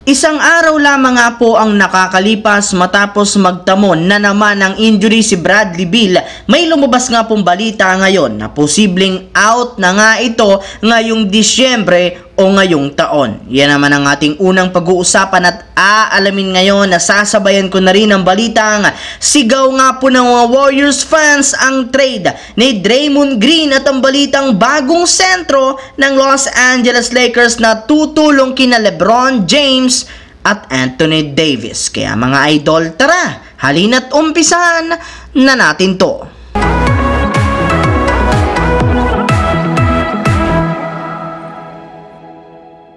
Isang araw lamang nga po ang nakakalipas matapos magtamo na naman ng injury si Bradley Beal. May lumabas nga pong balita ngayon na posibleng out na nga ito ngayong Disyembre o ngayong taon. Yan naman ang ating unang pag-uusapan at aalamin ngayon na sasabayan ko na rin ang balitang sigaw nga po ng mga Warriors fans ang trade ni Draymond Green at ang balitang bagong sentro ng Los Angeles Lakers na tutulong kina LeBron James at Anthony Davis. Kaya mga idol, tara, halina't umpisahan na natin to.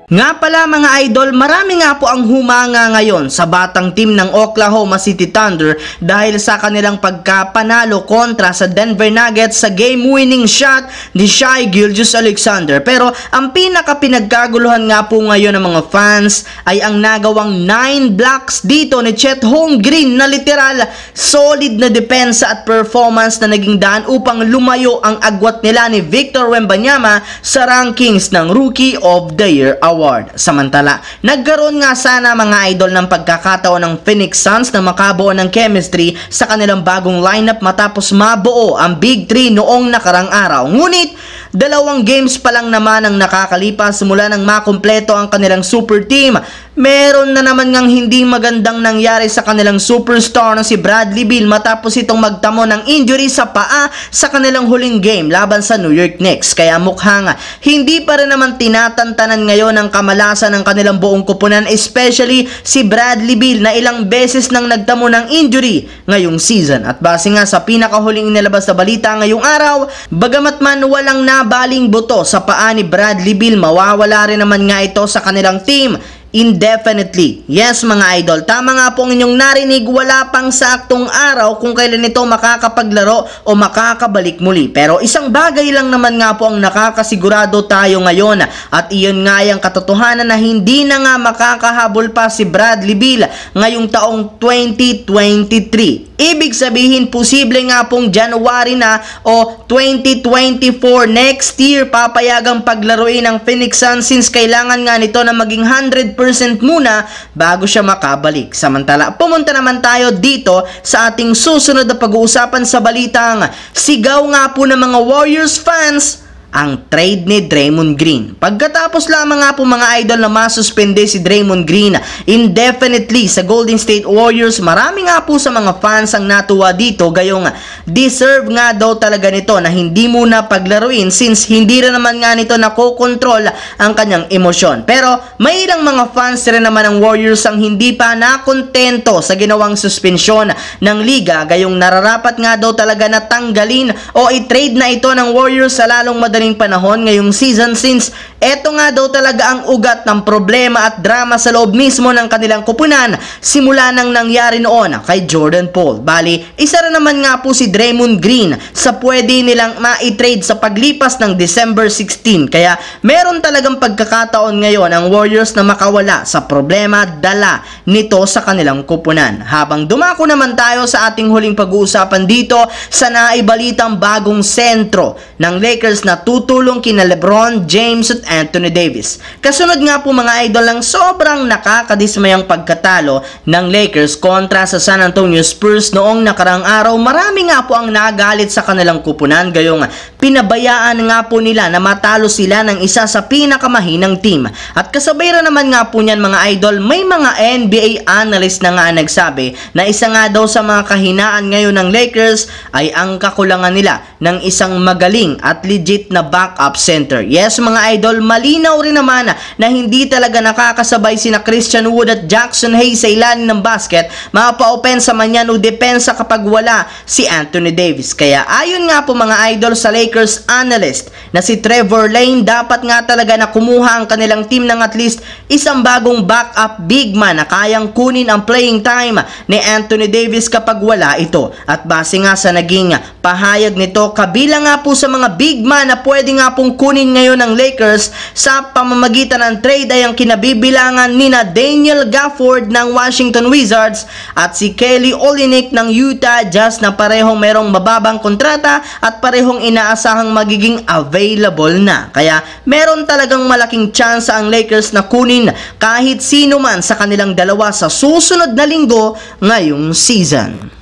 Nga pala mga idol, marami nga po ang humanga ngayon sa batang team ng Oklahoma City Thunder dahil sa kanilang pagkapanalo kontra sa Denver Nuggets sa game-winning shot ni Shai Gilgeous-Alexander. Pero ang pinaka-pinagkaguluhan nga po ngayon ng mga fans ay ang nagawang 9 blocks dito ni Chet Holmgren na literal solid na depensa at performance na naging daan upang lumayo ang agwat nila ni Victor Wembanyama sa rankings ng Rookie of the Year Award. Samantala, nagkaroon nga sana mga idol ng pagkakataon ng Phoenix Suns na makabuo ng chemistry sa kanilang bagong lineup matapos mabuo ang Big 3 noong nakarang araw. Ngunit, 2 games pa lang naman ang nakakalipas mula nang makumpleto ang kanilang super team. Meron na naman ngang hindi magandang nangyari sa kanilang superstar na si Bradley Beal matapos itong magtamo ng injury sa paa sa kanilang huling game laban sa New York Knicks. Kaya mukhang hindi pa rin naman tinatantanan ngayon ang kamalasan ng kanilang buong kupunan, especially si Bradley Beal na ilang beses nang nagtamo ng injury ngayong season. At base nga sa pinakahuling inilabas na balita ngayong araw, bagamat man walang nabaling buto sa paa ni Bradley Beal, mawawala rin naman nga ito sa kanilang team indefinitely. Yes mga idol, tama nga po ang inyong narinig, wala pang saktong araw kung kailan ito makakapaglaro o makakabalik muli. Pero isang bagay lang naman nga po ang nakakasigurado tayo ngayon at iyon nga yung katotohanan na hindi na nga makakahabol pa si Bradley Beal ngayong taong 2023. Ibig sabihin, posible nga pong January na o 2024 next year papayagang paglaruin ng Phoenix Suns since kailangan nga nito na maging 100% muna bago siya makabalik. Samantala, pumunta naman tayo dito sa ating susunod na pag-uusapan sa balitang sigaw nga po ng mga Warriors fans ang trade ni Draymond Green. Pagkatapos lamang nga po mga idol na masuspende si Draymond Green indefinitely sa Golden State Warriors, marami nga po sa mga fans ang natuwa dito, gayong deserve nga daw talaga nito na hindi muna paglaruin since hindi rin naman nga nito nakokontrol ang kanyang emosyon. Pero may ilang mga fans rin naman ng Warriors ang hindi pa nakontento sa ginawang suspensyon ng liga, gayong nararapat nga daw talaga na tanggalin o i-trade na ito ng Warriors sa lalong madaling panahon ngayong season since eto nga daw talaga ang ugat ng problema at drama sa loob mismo ng kanilang kupunan simula nang nangyari noon kay Jordan Poole. Bali, isa rin naman nga po si Draymond Green sa pwede nilang ma-trade sa paglipas ng December 16. Kaya meron talagang pagkakataon ngayon ang Warriors na makawala sa problema dala nito sa kanilang kupunan. Habang dumako naman tayo sa ating huling pag-uusapan dito sa naibalitang bagong sentro ng Lakers na tutulong kina LeBron James at Anthony Davis. Kasunod nga po mga idol ng sobrang nakakadismayang pagkatalo ng Lakers kontra sa San Antonio Spurs noong nakarang araw, marami nga po ang nagalit sa kanilang kupunan, gayong pinabayaan nga po nila na matalo sila ng isa sa pinakamahinang team. At kasabay rin naman nga po niyan mga idol, may mga NBA analyst na nga nagsabi na isa nga daw sa mga kahinaan ngayon ng Lakers ay ang kakulangan nila ng isang magaling at legit na backup center. Yes mga idol, malinaw rin naman na hindi talaga nakakasabay sina Christian Wood at Jackson Hayes sa ilalim ng basket, mapa-opensa man yan o depensa kapag wala si Anthony Davis. Kaya ayon nga po mga idol sa Lakers analyst na si Trevor Lane, dapat nga talaga na kumuha ang kanilang team ng at least isang bagong backup big man na kayang kunin ang playing time ni Anthony Davis kapag wala ito. At base nga sa naging pahayag nito Toronto, kabilang nga po sa mga big man na pwede nga pong kunin ngayon ng Lakers sa pamamagitan ng trade ay ang kinabibilangan nina Daniel Gafford ng Washington Wizards at si Kelly Olynyk ng Utah Jazz na parehong merong mababang kontrata at parehong inaasahang magiging available na. Kaya meron talagang malaking chance ang Lakers na kunin kahit sino man sa kanilang dalawa sa susunod na linggo ngayong season.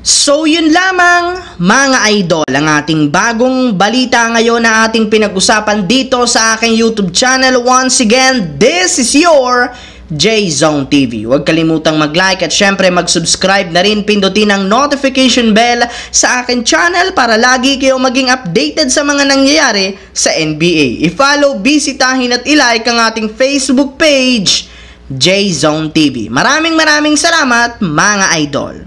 So yun lamang mga idol ang ating bagong balita ngayon na ating pinag-usapan dito sa aking YouTube channel. Once again, this is your J-Zone TV. Huwag kalimutang mag-like at syempre mag-subscribe na rin, pindutin ang notification bell sa aking channel para lagi kayong maging updated sa mga nangyayari sa NBA. I-follow, bisitahin at i-like ang ating Facebook page, J-Zone TV. Maraming salamat mga idol.